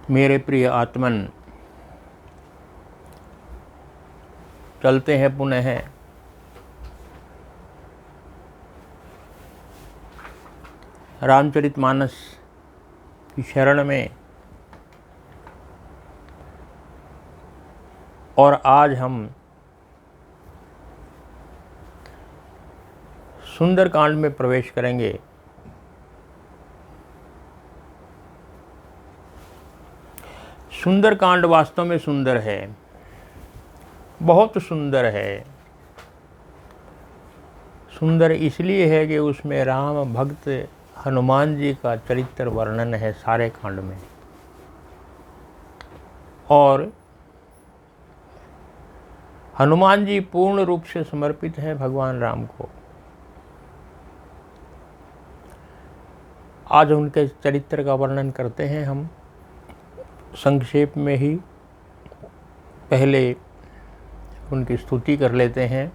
मेरे प्रिय आत्मन, चलते हैं पुनः रामचरितमानस की शरण में। और आज हम सुंदरकांड में प्रवेश करेंगे। सुंदरकांड वास्तव में सुंदर है, बहुत सुंदर है। सुंदर इसलिए है कि उसमें राम भक्त हनुमान जी का चरित्र वर्णन है सारे कांड में। और हनुमान जी पूर्ण रूप से समर्पित हैं भगवान राम को। आज उनके चरित्र का वर्णन करते हैं हम संक्षेप में ही। पहले उनकी स्तुति कर लेते हैं।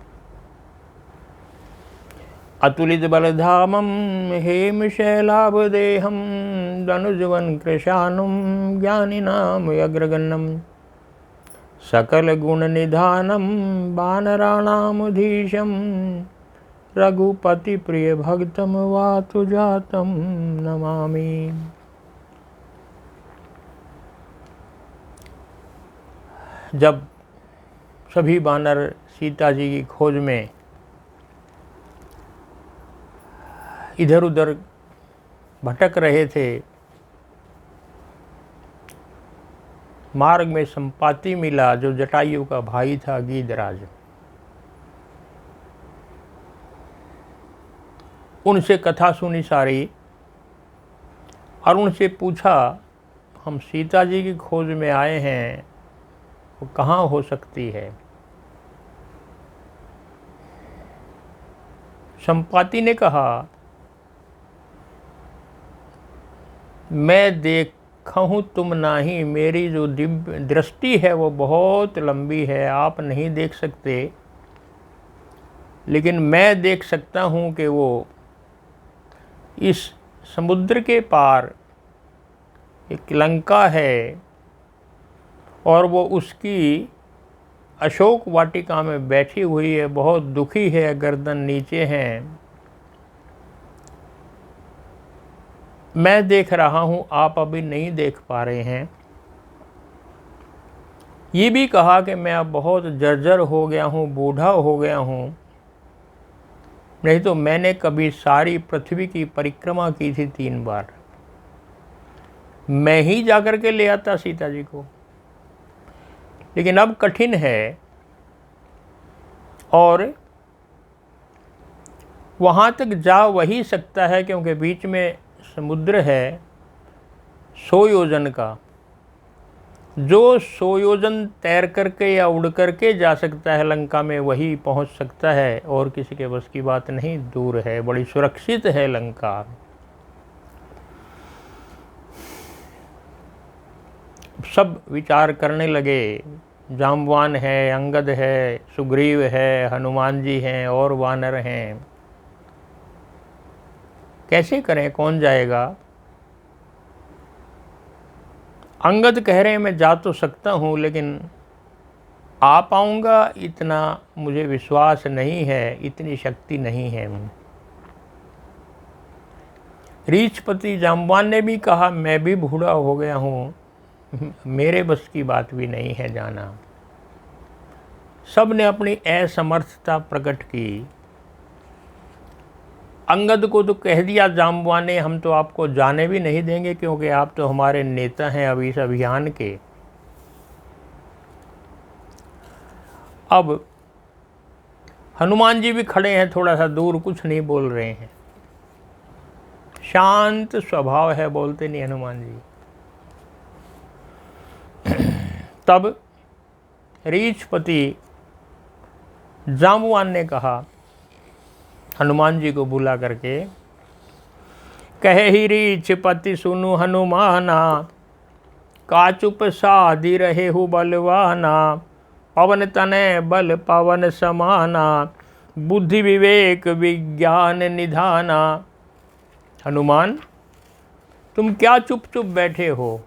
अतुलित बलधामं हेमशैलाभदेहं धनुजवन कृशानुं ज्ञानिनाम अग्रगण्यं सकल गुण निधानं वानराणामधीशं रघुपति प्रिय भक्तम वातु जातम नमामि। जब सभी वानर सीता जी की खोज में इधर उधर भटक रहे थे, मार्ग में संपाति मिला जो जटायु का भाई था गीधराज। उनसे कथा सुनी सारी और उनसे पूछा, हम सीता जी की खोज में आए हैं, वो कहाँ हो सकती है। संपाति ने कहा, मैं देखा हूँ तुम नहीं, मेरी जो दिव्य दृष्टि है वो बहुत लंबी है, आप नहीं देख सकते, लेकिन मैं देख सकता हूँ कि वो इस समुद्र के पार एक लंका है और वो उसकी अशोक वाटिका में बैठी हुई है, बहुत दुखी है, गर्दन नीचे है। मैं देख रहा हूँ, आप अभी नहीं देख पा रहे हैं। ये भी कहा कि मैं अब बहुत जर्जर हो गया हूँ, बूढ़ा हो गया हूँ, नहीं तो मैंने कभी सारी पृथ्वी की परिक्रमा की थी 3 बार। मैं ही जाकर के ले आता सीता जी को, लेकिन अब कठिन है। और वहाँ तक जा वही सकता है क्योंकि बीच में समुद्र है 100 योजन का। जो 100 योजन तैर करके या उड़ करके जा सकता है लंका में, वही पहुँच सकता है, और किसी के बस की बात नहीं। दूर है, बड़ी सुरक्षित है लंका। सब विचार करने लगे। जाम्बवान है, अंगद है, सुग्रीव है, हनुमान जी हैं और वानर हैं। कैसे करें, कौन जाएगा। अंगद कह रहे हैं मैं जा तो सकता हूँ, लेकिन आ पाऊंगा इतना मुझे विश्वास नहीं है, इतनी शक्ति नहीं है। रीछपति जाम्बवान ने भी कहा, मैं भी बूढ़ा हो गया हूँ, मेरे बस की बात भी नहीं है जाना। सब ने अपनी असमर्थता प्रकट की। अंगद को तो कह दिया जाम्बवान ने, हम तो आपको जाने भी नहीं देंगे क्योंकि आप तो हमारे नेता हैं अभी इस अभियान के। अब हनुमान जी भी खड़े हैं थोड़ा सा दूर, कुछ नहीं बोल रहे हैं। शांत स्वभाव है, बोलते नहीं हनुमान जी। तब रीछपति जाम्बवान ने कहा हनुमान जी को बुला करके, कहे ही रीछपति सुनु हनुमाना, काचुप साधि रहे हु बलवाना, पवन तनय बल पवन समाना, बुद्धि विवेक विज्ञान निधाना। हनुमान, तुम क्या चुप चुप बैठे हो,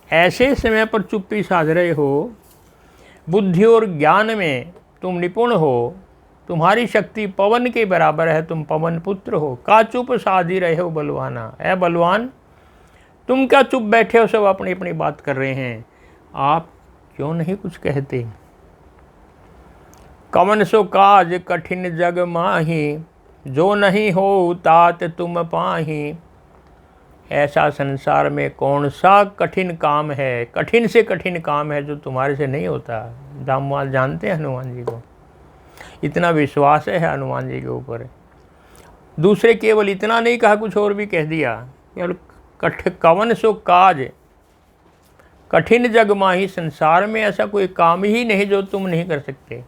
ऐसे समय पर चुप्पी साध रहे हो, बुद्धि और ज्ञान में तुम निपुण हो, तुम्हारी शक्ति पवन के बराबर है, तुम पवन पुत्र हो, का चुप साधी रहे हो बलवाना। ऐ बलवान, तुम क्या चुप बैठे हो, सब अपनी अपनी बात कर रहे हैं, आप क्यों नहीं कुछ कहते। कवन सो काज कठिन जग माही, जो नहीं हो तात तुम पाही। ऐसा संसार में कौन सा कठिन काम है, कठिन से कठिन काम है जो तुम्हारे से नहीं होता। जामवान जानते हैं हनुमान जी को, इतना विश्वास है हनुमान जी के ऊपर। दूसरे केवल इतना नहीं कहा, कुछ और भी कह दिया, केवल कवन सो काज कठिन जग माही, संसार में ऐसा कोई काम ही नहीं जो तुम नहीं कर सकते।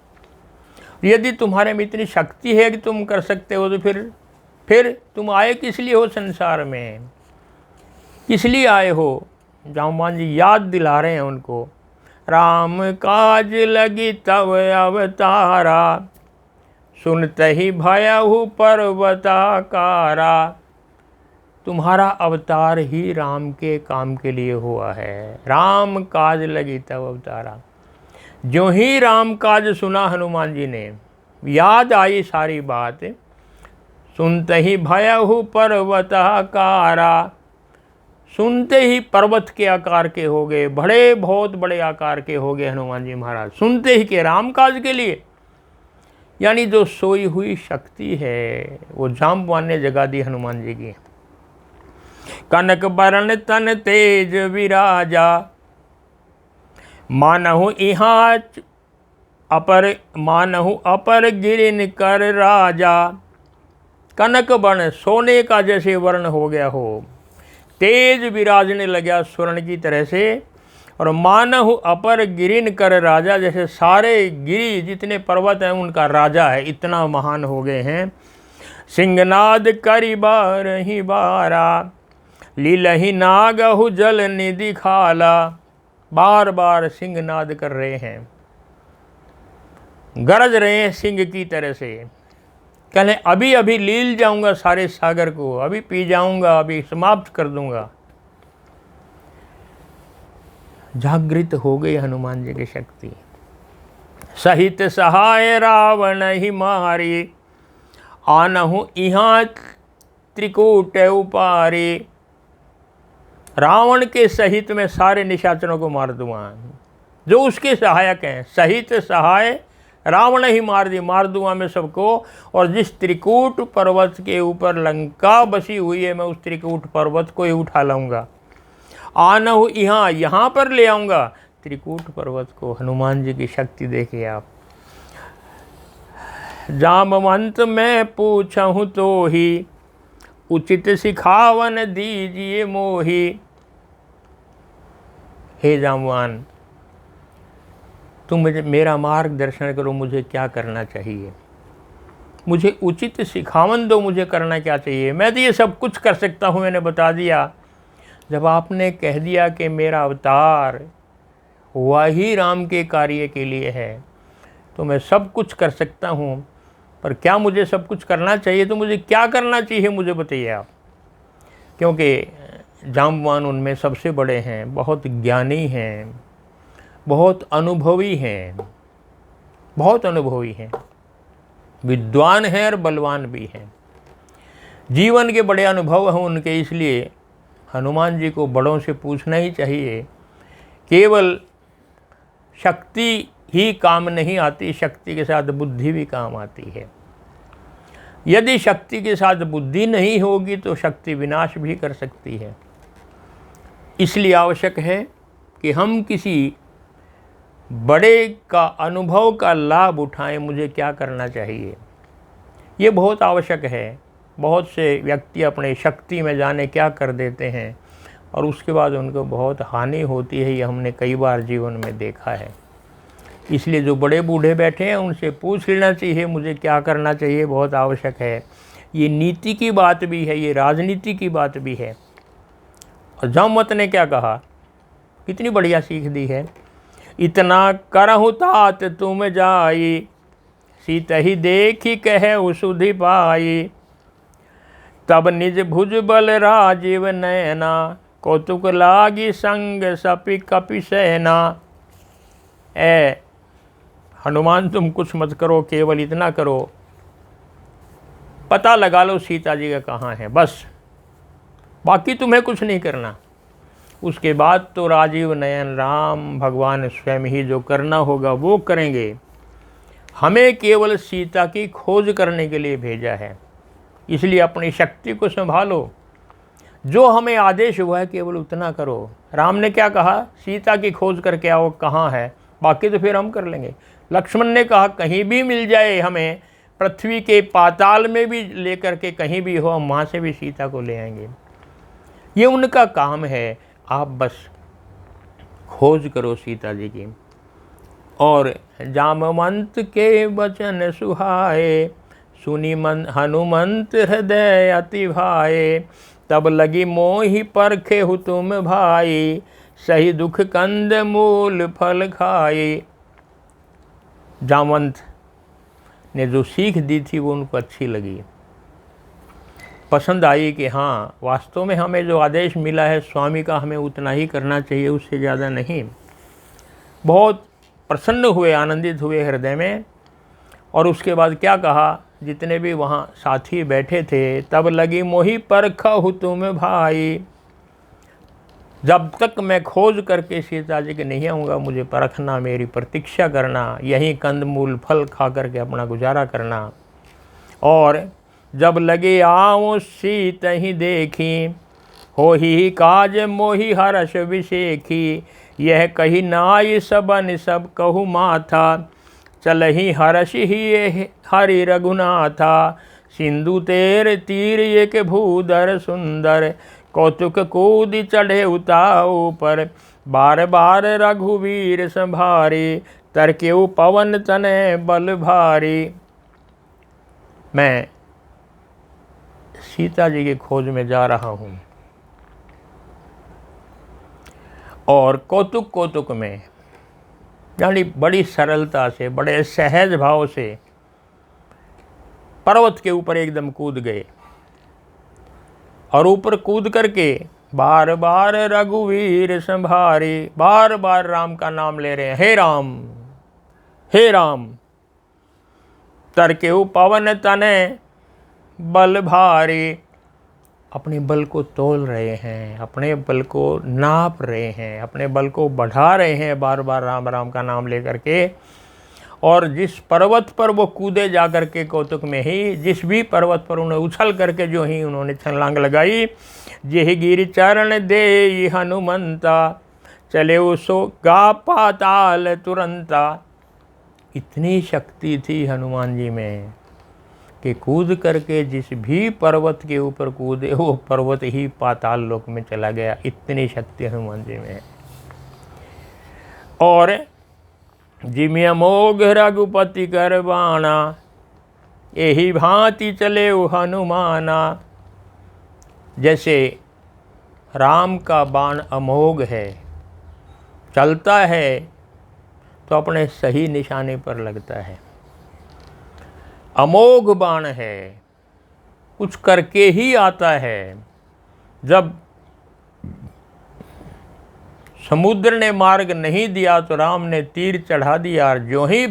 यदि तुम्हारे में इतनी शक्ति है कि तुम कर सकते हो, तो फिर तुम आए किस लिए हो संसार में, किस लिए आए हो। जामवान जी याद दिला रहे हैं उनको, राम काज लगी तब अवतारा, सुनते ही भयहु पर्वताकारा। तुम्हारा अवतार ही राम के काम के लिए हुआ है, राम काज लगी तब अवतारा। जो ही राम काज सुना हनुमान जी ने, याद आई सारी बात, सुनते ही भयहु पर्वताकारा, सुनते ही पर्वत के आकार के हो गए, बड़े बहुत बड़े आकार के हो गए हनुमान जी महाराज, सुनते ही के राम काज के लिए। यानी जो सोई हुई शक्ति है वो जाम्बवान ने जगा दी हनुमान जी की। कनक बरन तन तेज विराजा, मानहु इहाँ अपर गिरिन कर राजा। कनक बर्ण सोने का जैसे वर्ण हो गया हो, तेज विराजने लगा स्वर्ण की तरह से, और मानहु अपर गिरिन कर राजा, जैसे सारे गिरी जितने पर्वत हैं उनका राजा है, इतना महान हो गए हैं। सिंहनाद करी बार ही बारा, लीलही नागहु जल निधि खाला। बार बार सिंहनाद कर रहे हैं, गरज रहे हैं सिंह की तरह से, कहले अभी अभी लील जाऊंगा सारे सागर को, अभी पी जाऊंगा, अभी समाप्त कर दूंगा। जागृत हो गई हनुमान जी की शक्ति। सहित सहाय रावण ही मारी, आनहु इहाँ त्रिकूट उपारी। रावण के सहित में सारे निशाचरों को मार दूंगा, जो उसके सहायक हैं। सहित सहाय रावण ही मार दूंगा मैं सबको, और जिस त्रिकूट पर्वत के ऊपर लंका बसी हुई है, मैं उस त्रिकूट पर्वत को ही उठा लाऊंगा। आनहु यहाँ पर ले आऊँगा त्रिकूट पर्वत को। हनुमान जी की शक्ति देखिए आप। जामवंत मैं पूछूं तो ही, उचित सिखावन दीजिए मोही। हे जामवान, तुम मुझे मेरा मार्गदर्शन करो, मुझे क्या करना चाहिए, मुझे उचित सिखावन दो, मुझे करना क्या चाहिए। मैं तो ये सब कुछ कर सकता हूँ, मैंने बता दिया। जब आपने कह दिया कि मेरा अवतार वही राम के कार्य के लिए है, तो मैं सब कुछ कर सकता हूँ, पर क्या मुझे सब कुछ करना चाहिए, तो मुझे क्या करना चाहिए मुझे बताइए आप। क्योंकि जाम्बवान उनमें सबसे बड़े हैं, बहुत ज्ञानी हैं, बहुत अनुभवी हैं, बहुत अनुभवी हैं, विद्वान हैं और बलवान भी हैं। जीवन के बड़े अनुभव हैं उनके, इसलिए हनुमान जी को बड़ों से पूछना ही चाहिए। केवल शक्ति ही काम नहीं आती, शक्ति के साथ बुद्धि भी काम आती है। यदि शक्ति के साथ बुद्धि नहीं होगी तो शक्ति विनाश भी कर सकती है। इसलिए आवश्यक है कि हम किसी बड़े का अनुभव का लाभ उठाएं, मुझे क्या करना चाहिए, ये बहुत आवश्यक है। बहुत से व्यक्ति अपने शक्ति में जाने क्या कर देते हैं और उसके बाद उनको बहुत हानि होती है, ये हमने कई बार जीवन में देखा है। इसलिए जो बड़े बूढ़े बैठे हैं उनसे पूछ लेना चाहिए मुझे क्या करना चाहिए, बहुत आवश्यक है। ये नीति की बात भी है, ये राजनीति की बात भी है। और जामवंत ने क्या कहा, कितनी बढ़िया सीख दी है। इतना करहु तात तुम जाई, सीत ही देखी कहे सुधि पाई। तब निज भुज बल राजीव नयना, कौतुक लागी संग सपि कपि सेना। ए हनुमान तुम कुछ मत करो, केवल इतना करो, पता लगा लो सीता जी का कहाँ है, बस, बाकी तुम्हें कुछ नहीं करना। उसके बाद तो राजीव नयन राम भगवान स्वयं ही जो करना होगा वो करेंगे। हमें केवल सीता की खोज करने के लिए भेजा है, इसलिए अपनी शक्ति को संभालो। जो हमें आदेश हुआ है केवल उतना करो। राम ने क्या कहा? सीता की खोज करके आओ, कहाँ है, बाकी तो फिर हम कर लेंगे। लक्ष्मण ने कहा कहीं भी मिल जाए हमें, पृथ्वी के पाताल में भी लेकर के कहीं भी हो, हम वहाँ से भी सीता को ले आएंगे। ये उनका काम है, आप बस खोज करो सीता जी की। और जामवंत के वचन सुहाए, सुनी मन हनुमंत हृदय अति भाए। तब लगी मोहि परखे हु तुम भाई, सही दुख कंद मूल फल खाए। जामवंत ने जो सीख दी थी वो उनको अच्छी लगी, पसंद आई कि हाँ वास्तव में हमें जो आदेश मिला है स्वामी का, हमें उतना ही करना चाहिए, उससे ज़्यादा नहीं। बहुत प्रसन्न हुए, आनंदित हुए हृदय में। और उसके बाद क्या कहा, जितने भी वहाँ साथी बैठे थे, तब लगी मोहि परखा हु तुम भाई। जब तक मैं खोज करके सीता जी के नहीं आऊँगा, मुझे परखना, मेरी प्रतीक्षा करना, यहीं कंदमूल फल खा करके अपना गुजारा करना। और जब लगे आओ सीत ही देखी, हो ही काज मोहि हर्ष विशेखी। यह कही नाई सबन सब कहु माथा, चलहि हर्ष ही हरि रघुनाथा। सिंधु तेर तीर एक भूधर सुंदर, कौतुक कूद चढ़े उताऊ पर। बार बार रघुवीर संभारी, तरकेउ पवन तनय बल भारी। मैं सीता जी की खोज में जा रहा हूँ, और कौतुक कौतुक में यानी बड़ी सरलता से, बड़े सहज भाव से पर्वत के ऊपर एकदम कूद गए। और ऊपर कूद करके बार बार रघुवीर संभारी, बार बार राम का नाम ले रहे हैं, हे राम हे राम। तरकेउ पवन तनय बल भारी, अपने बल को तोल रहे हैं, अपने बल को नाप रहे हैं, अपने बल को बढ़ा रहे हैं, बार बार राम राम का नाम लेकर के। और जिस पर्वत पर वो कूदे जा कर के कौतुक में ही, जिस भी पर्वत पर उन्हें उछल करके जो ही उन्होंने छलांग लगाई, जेहि गिरि चरण दे हनुमंता, चले उसो गा पाताल तुरंता। इतनी शक्ति थी हनुमान जी में कि कूद करके जिस भी पर्वत के ऊपर कूदे, वो पर्वत ही पाताल लोक में चला गया। इतनी शक्ति हनुमान जी में है। और जिमि अमोघ रघुपति कर बाणा, यही भांति चले हनुमाना। जैसे राम का बाण अमोघ है, चलता है तो अपने सही निशाने पर लगता है। अमोघ बाण है, कुछ करके ही आता है। जब समुद्र ने मार्ग नहीं दिया तो राम ने तीर चढ़ा दिया, और जो ही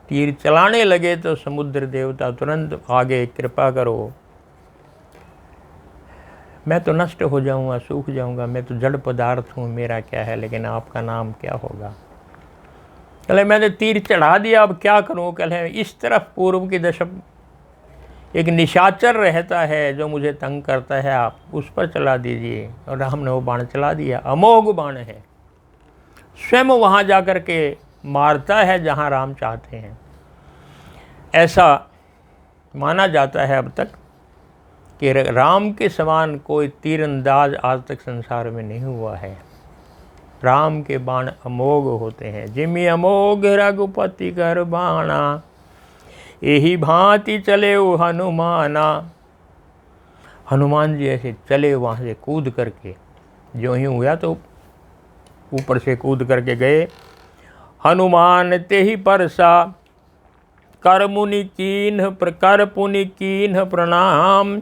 तीर चलाने लगे तो समुद्र देवता तुरंत आगे, कृपा करो, मैं तो नष्ट हो जाऊंगा, सूख जाऊंगा, मैं तो जड़ पदार्थ हूँ, मेरा क्या है, लेकिन आपका नाम क्या होगा। कहे मैंने तीर चढ़ा दिया, अब क्या करूँ। कहे इस तरफ पूर्व की दशा एक निशाचर रहता है जो मुझे तंग करता है, आप उस पर चला दीजिए। और राम ने वो बाण चला दिया, अमोघ बाण है, स्वयं वहाँ जा कर के मारता है जहाँ राम चाहते हैं। ऐसा माना जाता है अब तक कि राम के समान कोई तीरंदाज आज तक संसार में नहीं हुआ है। राम के बाण अमोघ होते हैं। जिमि अमोघ रघुपति कर बाणा, यही भांति चले हनुमाना। हनुमान जी ऐसे चले वहाँ से कूद करके, जो ही हुआ तो ऊपर से कूद करके गए। हनुमान ते ही परसा, कर पुनि कीन्ह प्रणाम।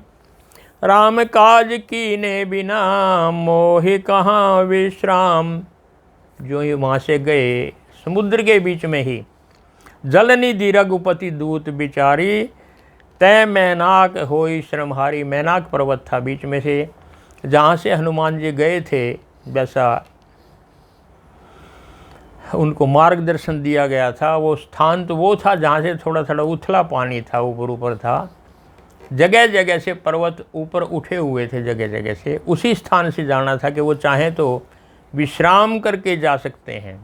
राम काज कीने बिना मोहि कहाँ विश्राम। जो ही वहाँ से गए, समुद्र के बीच में ही जलनिधि रघुपति दूत बिचारी, तय मैनाक होई श्रमहारी। मैनाक पर्वत था बीच में से, जहाँ से हनुमान जी गए थे, वैसा उनको मार्गदर्शन दिया गया था। वो स्थान तो वो था जहाँ से थोड़ा थोड़ा उथला पानी था, ऊपर ऊपर था, जगह जगह से पर्वत ऊपर उठे हुए थे, जगह जगह से। उसी स्थान से जाना था कि वो चाहें तो विश्राम करके जा सकते हैं,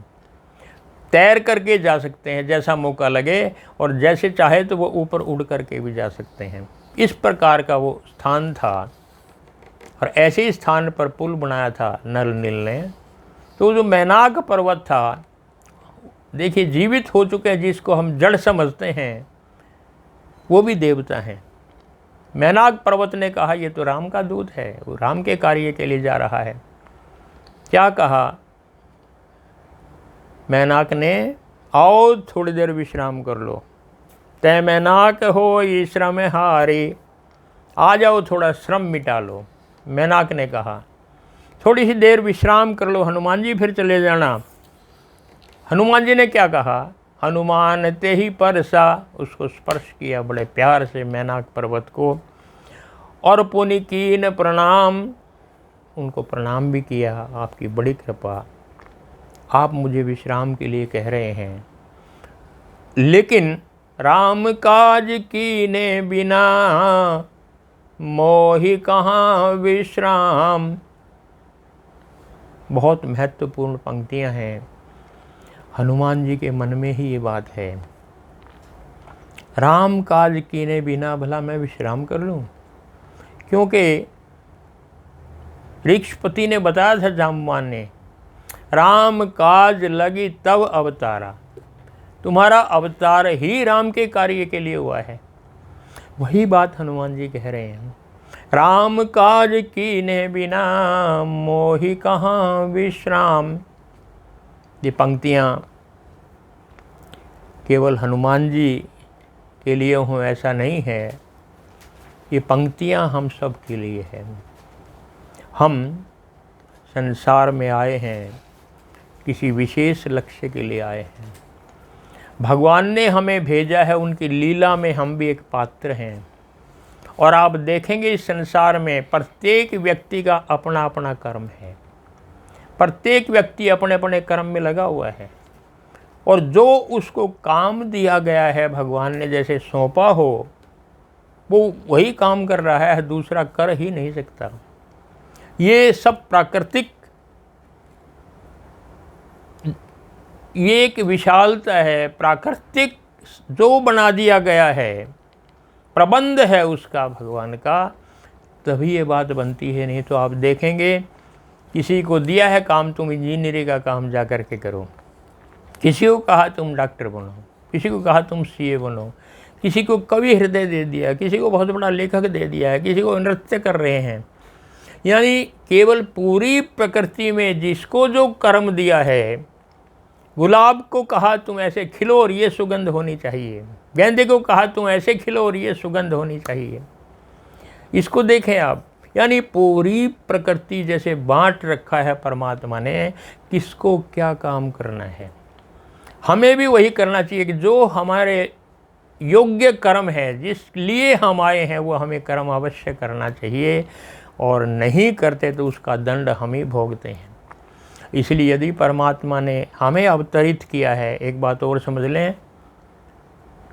तैर करके जा सकते हैं जैसा मौका लगे, और जैसे चाहे तो वो ऊपर उड़ करके भी जा सकते हैं। इस प्रकार का वो स्थान था, और ऐसे ही स्थान पर पुल बनाया था नल नील ने। तो जो मैनाक पर्वत था, देखिए जीवित हो चुके हैं, जिसको हम जड़ समझते हैं वो भी देवता हैं। मैनाक पर्वत ने कहा ये तो राम का दूत है, वो राम के कार्य के लिए जा रहा है। क्या कहा मैनाक ने? आओ थोड़ी देर विश्राम कर लो। तय मैनाक हो ये श्रम हारी, आ जाओ थोड़ा श्रम मिटा लो। मैनाक ने कहा थोड़ी सी देर विश्राम कर लो, हनुमान जी फिर चले जाना। हनुमान जी ने क्या कहा? हनुमान ते ही परसा, उसको स्पर्श किया बड़े प्यार से मैनाक पर्वत को, और पुनि कीन प्रणाम, उनको प्रणाम भी किया। आपकी बड़ी कृपा, आप मुझे विश्राम के लिए कह रहे हैं, लेकिन राम काज कीने बिना मोहि कहाँ विश्राम। बहुत महत्वपूर्ण पंक्तियां हैं, हनुमान जी के मन में ही ये बात है। राम काज कीने बिना भला मैं विश्राम कर लूं? क्योंकि ऋक्षपति ने बताया था जाम्बवान ने, राम काज लगी तब अवतारा, तुम्हारा अवतार ही राम के कार्य के लिए हुआ है। वही बात हनुमान जी कह रहे हैं, राम काज कीने बिना मोहि कहाँ विश्राम। ये पंक्तियाँ केवल हनुमान जी के लिए हों ऐसा नहीं है, ये पंक्तियाँ हम सब के लिए हैं। हम संसार में आए हैं, किसी विशेष लक्ष्य के लिए आए हैं। भगवान ने हमें भेजा है, उनकी लीला में हम भी एक पात्र हैं। और आप देखेंगे इस संसार में प्रत्येक व्यक्ति का अपना अपना कर्म है, प्रत्येक व्यक्ति अपने अपने कर्म में लगा हुआ है, और जो उसको काम दिया गया है, भगवान ने जैसे सौंपा हो, वो वही काम कर रहा है, दूसरा कर ही नहीं सकता। ये सब प्राकृतिक, ये एक विशालता है, प्राकृतिक जो बना दिया गया है, प्रबंध है उसका, भगवान का, तभी ये बात बनती है। नहीं तो आप देखेंगे किसी को दिया है काम, तुम इंजीनियरिंग का काम जा कर के करो, किसी को कहा तुम डॉक्टर बनो, किसी को कहा तुम सीए बनो, किसी को कवि हृदय दे दिया, किसी को बहुत बड़ा लेखक दे दिया है, किसी को नृत्य कर रहे हैं। यानी केवल पूरी प्रकृति में जिसको जो कर्म दिया है, गुलाब को कहा तुम ऐसे खिलो और ये सुगंध होनी चाहिए, गेंदे को कहा तुम ऐसे खिलो और ये सुगंध होनी चाहिए। इसको देखें आप, यानी पूरी प्रकृति जैसे बांट रखा है परमात्मा ने, किसको क्या काम करना है। हमें भी वही करना चाहिए कि जो हमारे योग्य कर्म है, जिस लिए हम आए हैं, वो हमें कर्म अवश्य करना चाहिए, और नहीं करते तो उसका दंड हम ही भोगते हैं। इसलिए यदि परमात्मा ने हमें अवतरित किया है, एक बात और समझ लें,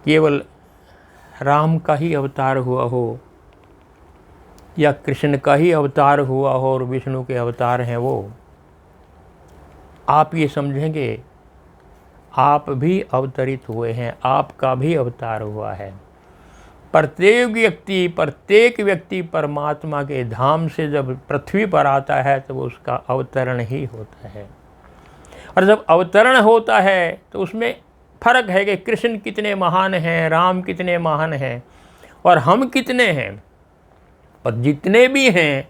केवल राम का ही अवतार हुआ हो या कृष्ण का ही अवतार हुआ हो और विष्णु के अवतार हैं वो, आप ये समझेंगे आप भी अवतरित हुए हैं, आपका भी अवतार हुआ है। प्रत्येक व्यक्ति परमात्मा के धाम से जब पृथ्वी पर आता है तो उसका अवतरण ही होता है। और जब अवतरण होता है तो उसमें फर्क है कि कृष्ण कितने महान हैं, राम कितने महान हैं, और हम कितने हैं। पर जितने भी हैं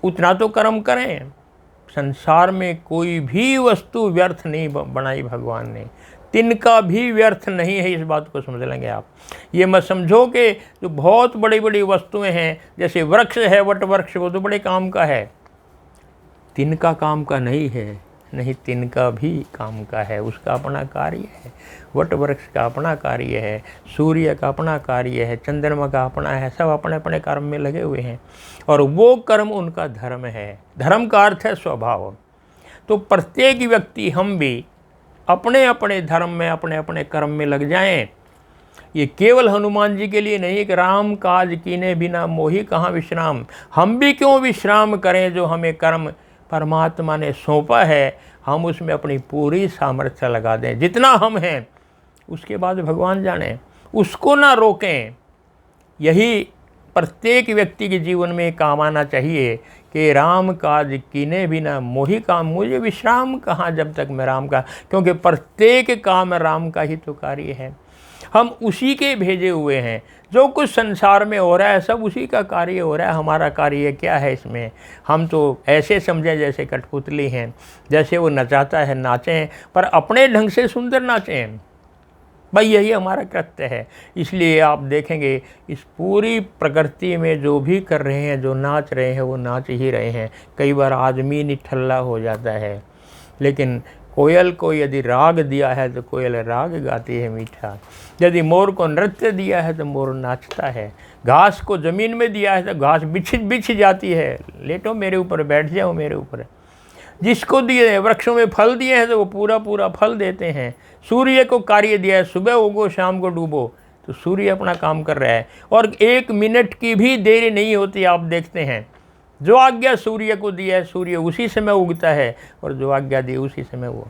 उतना तो कर्म करें। संसार में कोई भी वस्तु व्यर्थ नहीं बनाई भगवान ने, तिनका भी व्यर्थ नहीं है। इस बात को समझ लेंगे आप। ये मत समझो कि जो बहुत बड़ी बड़ी वस्तुएं हैं, जैसे वृक्ष है, वट वृक्ष, वो तो बड़े काम का है, तिनका काम का नहीं है। नहीं, तिनका भी काम का है, उसका अपना कार्य है। वट वृक्ष का अपना कार्य है, सूर्य का अपना कार्य है, चंद्रमा का अपना है, सब अपने अपने कर्म में लगे हुए हैं और वो कर्म उनका धर्म है। धर्म का अर्थ है स्वभाव। तो प्रत्येक व्यक्ति, हम भी अपने अपने धर्म में, अपने अपने कर्म में लग जाएं। ये केवल हनुमान जी के लिए नहीं कि राम काज कीने बिना मोहि कहाँ विश्राम। हम भी क्यों विश्राम करें, जो हमें कर्म परमात्मा ने सौंपा है, हम उसमें अपनी पूरी सामर्थ्य लगा दें, जितना हम हैं। उसके बाद भगवान जाने, उसको ना रोकें। यही प्रत्येक व्यक्ति के जीवन में काम आना चाहिए कि राम काज कीने बिना मोहि काम, मुझे विश्राम कहाँ जब तक मैं राम का, क्योंकि प्रत्येक काम राम का ही तो कार्य है। हम उसी के भेजे हुए हैं। जो कुछ संसार में हो रहा है सब उसी का कार्य हो रहा है। हमारा कार्य क्या है इसमें? हम तो ऐसे समझें जैसे कठपुतली हैं, जैसे वो नचाता है नाचें, पर अपने ढंग से सुंदर नाचें। भाई यही हमारा कृत्य है। इसलिए आप देखेंगे इस पूरी प्रकृति में जो भी कर रहे हैं, जो नाच रहे हैं, वो नाच ही रहे हैं। कई बार आदमी निठल्ला हो जाता है, लेकिन कोयल को यदि राग दिया है तो कोयल राग गाती है मीठा। यदि मोर को नृत्य दिया है तो मोर नाचता है। घास को ज़मीन में दिया है तो घास बिछ जाती है, लेटो मेरे ऊपर, बैठ जाओ मेरे ऊपर। जिसको दिए हैं, वृक्षों में फल दिए हैं तो वो पूरा पूरा फल देते हैं। सूर्य को कार्य दिया है, सुबह उगो शाम को डूबो, तो सूर्य अपना काम कर रहा है और 1 मिनट की भी देरी नहीं होती। आप देखते हैं जो आज्ञा सूर्य को दी है, सूर्य उसी समय उगता है, और जो आज्ञा दी उसी समय वो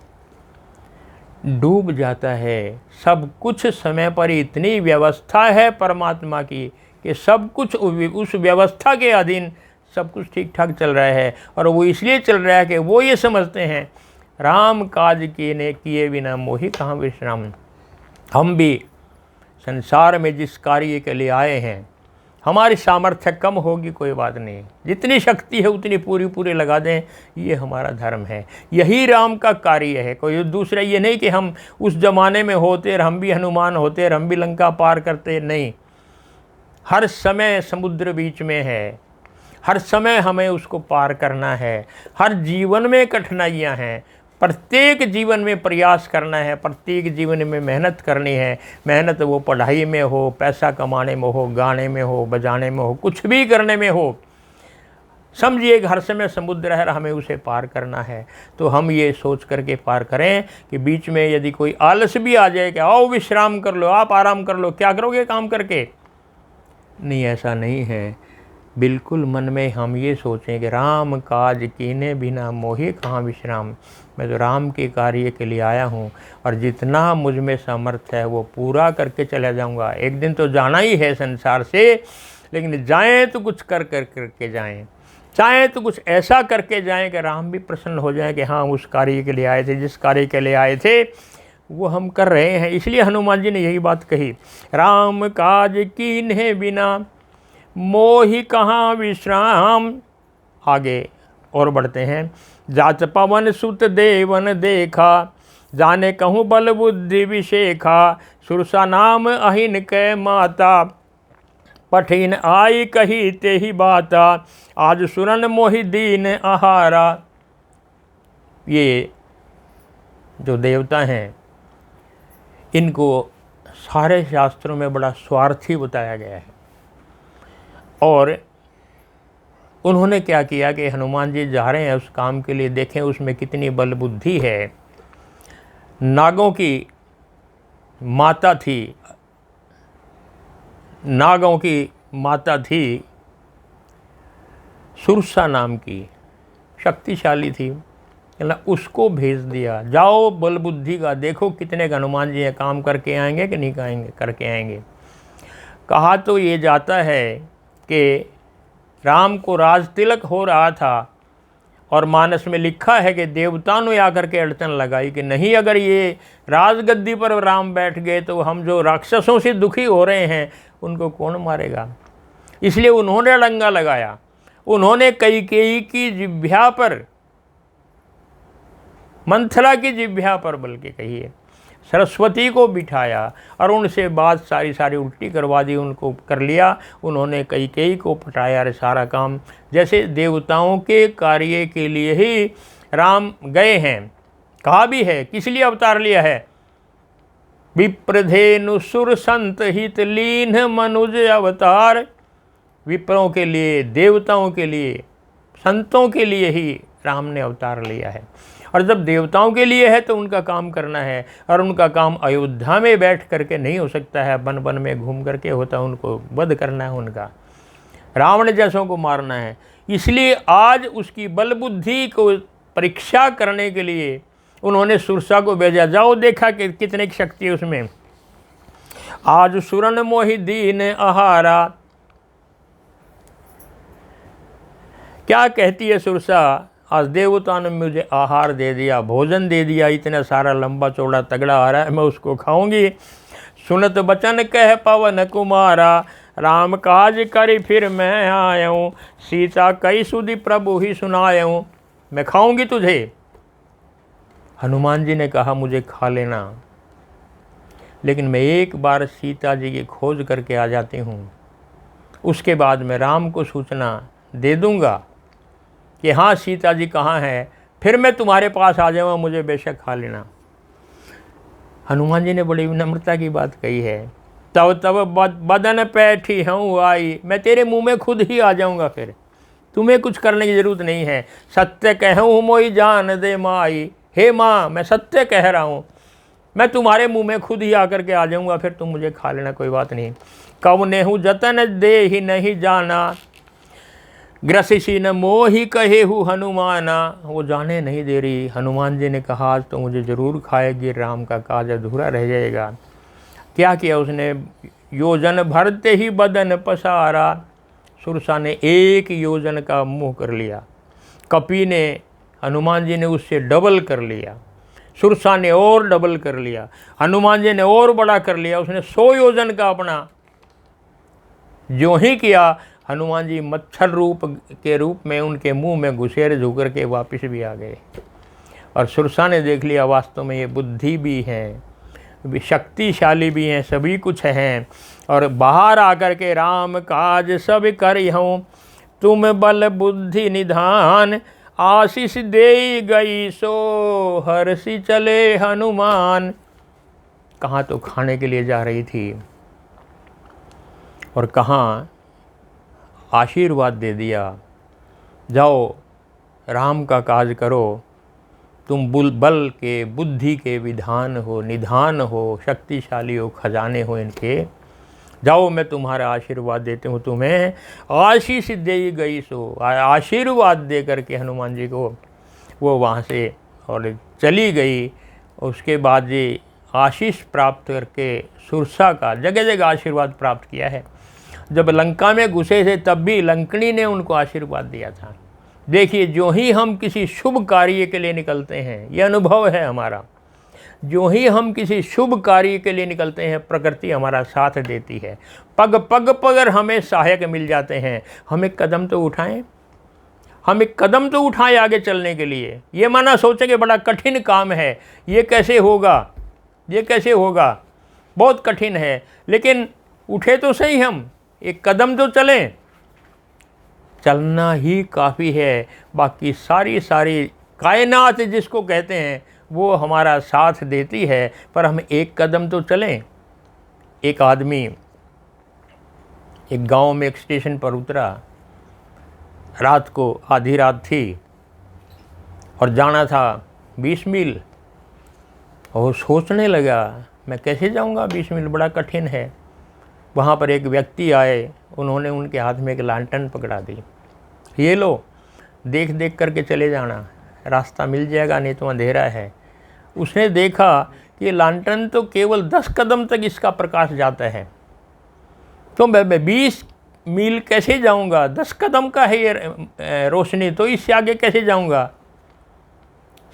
डूब जाता है। सब कुछ समय पर इतनी व्यवस्था है परमात्मा की कि सब कुछ उस व्यवस्था के अधीन सब कुछ ठीक ठाक चल रहा है। और वो इसलिए चल रहा है कि वो ये समझते हैं राम काज किए बिना मोहि कहाँ विश्राम। हम भी संसार में जिस कार्य के लिए आए हैं, हमारी सामर्थ्य कम होगी कोई बात नहीं, जितनी शक्ति है उतनी पूरी लगा दें, ये हमारा धर्म है। यही राम का कार्य है। कोई दूसरा ये नहीं कि हम उस ज़माने में होते और हम भी हनुमान होते और हम भी लंका पार करते, नहीं। हर समय समुद्र बीच में है, हर समय हमें उसको पार करना है। हर जीवन में कठिनाइयाँ हैं, प्रत्येक जीवन में प्रयास करना है, प्रत्येक जीवन में मेहनत करनी है। मेहनत वो पढ़ाई में हो, पैसा कमाने में हो, गाने में हो, बजाने में हो, कुछ भी करने में हो, समझिए कि हर समय समुद्र है, हमें उसे पार करना है। तो हम ये सोच करके पार करें कि बीच में यदि कोई आलस भी आ जाए कि आओ विश्राम कर लो, आप आराम कर लो, क्या करोगे काम करके? नहीं, ऐसा नहीं है। बिल्कुल मन में हम ये सोचें कि राम काज कीने बिना मोहि कहाँ विश्राम। मैं तो राम के कार्य के लिए आया हूँ और जितना मुझ में सामर्थ्य है वो पूरा करके चला जाऊँगा। एक दिन तो जाना ही है संसार से, लेकिन जाएं तो कुछ करके जाएं। चाहें तो कुछ ऐसा करके जाएं कि राम भी प्रसन्न हो जाएं कि हाँ, उस कार्य के लिए आए थे, जिस कार्य के लिए आए थे वो हम कर रहे हैं। इसलिए हनुमान जी ने यही बात कही, राम काज कीन्हे बिना मोहि कहाँ विश्राम। आगे और बढ़ते हैं। जात पवन सुत देवन देखा, जाने कहूँ बल बुद्धि विशेखा। सुरसा नाम अहिन कै माता, पठिन आई कही ते ही बाता। आज सुरन मोहि दीन आहारा। ये जो देवता हैं, इनको सारे शास्त्रों में बड़ा स्वार्थी बताया गया है। और उन्होंने क्या किया कि हनुमान जी जा रहे हैं उस काम के लिए, देखें उसमें कितनी बल बुद्धि है। नागों की माता थी, नागों की माता थी सुरसा नाम की, शक्तिशाली थी। उसको भेज दिया, जाओ बल बुद्धि का देखो कितने हनुमान जी हैं, काम करके आएंगे कि नहीं आएंगे, करके आएंगे। कहा तो ये जाता है कि राम को राज तिलक हो रहा था और मानस में लिखा है कि देवताओं ने आकर के अड़चन लगाई कि नहीं, अगर ये राजगद्दी पर राम बैठ गए तो हम जो राक्षसों से दुखी हो रहे हैं उनको कौन मारेगा। इसलिए उन्होंने डंगा लगाया। उन्होंने कैकेयी की जिह्वा पर, मंथरा की जिह्वा पर बल्कि कहिए, सरस्वती को बिठाया और उनसे बात सारी उल्टी करवा दी, उनको कर लिया। उन्होंने कैकेयी को पटाया। और सारा काम जैसे देवताओं के कार्य के लिए ही राम गए हैं। कहा भी है किस लिए अवतार लिया है, विप्रधेनु सुर संत हित लीन मनुज अवतार। विप्रों के लिए, देवताओं के लिए, संतों के लिए ही राम ने अवतार लिया है। और जब देवताओं के लिए है तो उनका काम करना है, और उनका काम अयोध्या में बैठ करके नहीं हो सकता है, बन बन में घूम करके होता है। उनको वध करना है, उनका रावण जैसों को मारना है। इसलिए आज उसकी बल बुद्धि को परीक्षा करने के लिए उन्होंने सुरसा को भेजा। जाओ देखा कि कितने की शक्ति है उसमें। आज सुरन मोहि दीन आहारा। क्या कहती है सुरसा, आज देवता ने मुझे आहार दे दिया, भोजन दे दिया, इतना सारा लंबा चौड़ा तगड़ा आ रहा है, मैं उसको खाऊंगी। सुनत बचन कह पवन कुमारा, राम काज करी फिर मैं आयूँ, सीता कई सुधि प्रभु ही सुनायूँ। मैं खाऊंगी तुझे। हनुमान जी ने कहा मुझे खा लेना, लेकिन मैं एक बार सीता जी की खोज करके आ जाती हूँ, उसके बाद मैं राम को सूचना दे दूँगा कि हाँ सीता जी कहाँ है, फिर मैं तुम्हारे पास आ जाऊँगा, मुझे बेशक खा लेना। हनुमान जी ने बड़ी विनम्रता की बात कही है। तब तब बदन पैठी हूँ आई, मैं तेरे मुंह में खुद ही आ जाऊँगा, फिर तुम्हें कुछ करने की ज़रूरत नहीं है। सत्य कहूँ मोई जान दे माई, हे माँ मैं सत्य कह रहा हूँ, मैं तुम्हारे मुंह में खुद ही आकर के आ जाऊँगा, फिर तुम मुझे खा लेना, कोई बात नहीं। कवने हूँ जतन दे ही नहीं जाना, ग्रसिसी न मोही कहे हूँ हनुमाना। वो जाने नहीं दे रही। हनुमान जी ने कहा आज तो मुझे ज़रूर खाएगी, राम का काज अधूरा रह जाएगा। क्या किया उसने, योजन भरते ही बदन पसारा। सुरसा ने एक योजन का मुँह कर लिया, कपि ने, हनुमान जी ने उससे डबल कर लिया, सुरसा ने और डबल कर लिया, हनुमान जी ने और बड़ा कर लिया। उसने 100 योजन का अपना जो ही किया, हनुमान जी मच्छर रूप में उनके मुंह में घुसेर झुक के वापस भी आ गए। और सुरसा ने देख लिया वास्तव में ये बुद्धि भी है, शक्तिशाली भी हैं, सभी कुछ हैं। और बाहर आकर के राम काज सब करिहूँ, तुम बल बुद्धि निधान, आशीष दे गई सो हर्षि चले हनुमान। कहाँ तो खाने के लिए जा रही थी और कहाँ आशीर्वाद दे दिया, जाओ राम का काज करो, तुम बल के, बुद्धि के विधान हो, निधान हो, शक्तिशाली हो, खजाने हो इनके, जाओ मैं तुम्हारा आशीर्वाद देती हूँ तुम्हें। आशीष दे गई सो, आशीर्वाद दे करके हनुमान जी को वो वहाँ से और चली गई। उसके बाद ये आशीष प्राप्त करके सुरसा का जगह जगह आशीर्वाद प्राप्त किया है। जब लंका में घुसे थे तब भी लंकनी ने उनको आशीर्वाद दिया था। देखिए जो ही हम किसी शुभ कार्य के लिए निकलते हैं, ये अनुभव है हमारा, जो ही हम किसी शुभ कार्य के लिए निकलते हैं प्रकृति हमारा साथ देती है। पग पग पर हमें सहायक मिल जाते हैं। हम एक कदम तो उठाएं, हम एक कदम तो उठाएं आगे चलने के लिए। ये माना सोचें कि बड़ा कठिन काम है, ये कैसे होगा, ये कैसे होगा, बहुत कठिन है, लेकिन उठे तो सही, हम एक कदम तो चलें। चलना ही काफ़ी है, बाकी सारी कायनात जिसको कहते हैं वो हमारा साथ देती है, पर हम एक कदम तो चलें। एक आदमी एक गांव में एक स्टेशन पर उतरा, रात को आधी रात थी और जाना था 20 मील। और सोचने लगा मैं कैसे जाऊंगा, 20 मील बड़ा कठिन है। वहाँ पर एक व्यक्ति आए, उन्होंने उनके हाथ में एक लालटेन पकड़ा दी, ये लो देख देख करके चले जाना, रास्ता मिल जाएगा, नहीं तो अंधेरा है। उसने देखा कि लालटेन तो केवल 10 कदम तक इसका प्रकाश जाता है, तो मैं 20 मील कैसे जाऊंगा, 10 कदम का है ये रोशनी, तो इससे आगे कैसे जाऊंगा।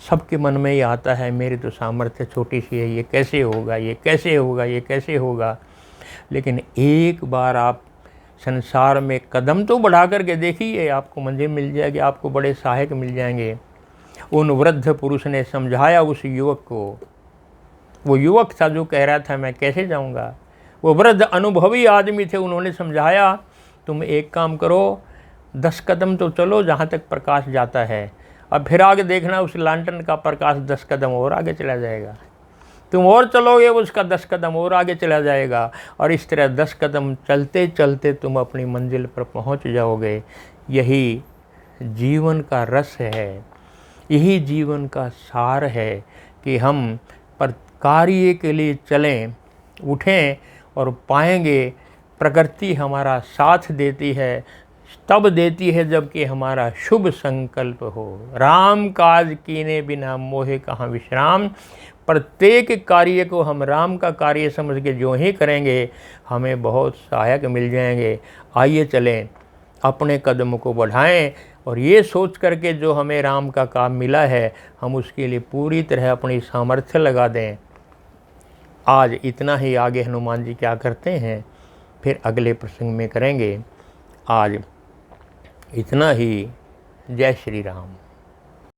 सबके मन में ये आता है मेरी तो सामर्थ्य छोटी सी है, ये कैसे होगा, ये कैसे होगा, ये कैसे होगा। लेकिन एक बार आप संसार में कदम तो बढ़ा करके देखिए, आपको मंजिल मिल जाएगी, आपको बड़े सहायक मिल जाएंगे। उन वृद्ध पुरुष ने समझाया उस युवक को, वो युवक था जो कह रहा था मैं कैसे जाऊंगा, वो वृद्ध अनुभवी आदमी थे, उन्होंने समझाया तुम एक काम करो, 10 कदम तो चलो जहाँ तक प्रकाश जाता है, अब फिर आगे देखना उस लांटन का प्रकाश 10 कदम और आगे चला जाएगा, तुम और चलोगे उसका 10 कदम और आगे चला जाएगा, और इस तरह 10 कदम चलते चलते तुम अपनी मंजिल पर पहुंच जाओगे। यही जीवन का रस है, यही जीवन का सार है कि हम पर कार्य के लिए चलें, उठें और पाएंगे प्रकृति हमारा साथ देती है, तब देती है जबकि हमारा शुभ संकल्प हो। राम काज कीने बिना मोहे कहाँ विश्राम, प्रत्येक कार्य को हम राम का कार्य समझ के जो ही करेंगे हमें बहुत सहायक मिल जाएंगे। आइए चलें, अपने कदम को बढ़ाएं और ये सोच करके जो हमें राम का काम मिला है हम उसके लिए पूरी तरह अपनी सामर्थ्य लगा दें। आज इतना ही, आगे हनुमान जी क्या करते हैं फिर अगले प्रसंग में करेंगे। आज इतना ही। जय श्री राम।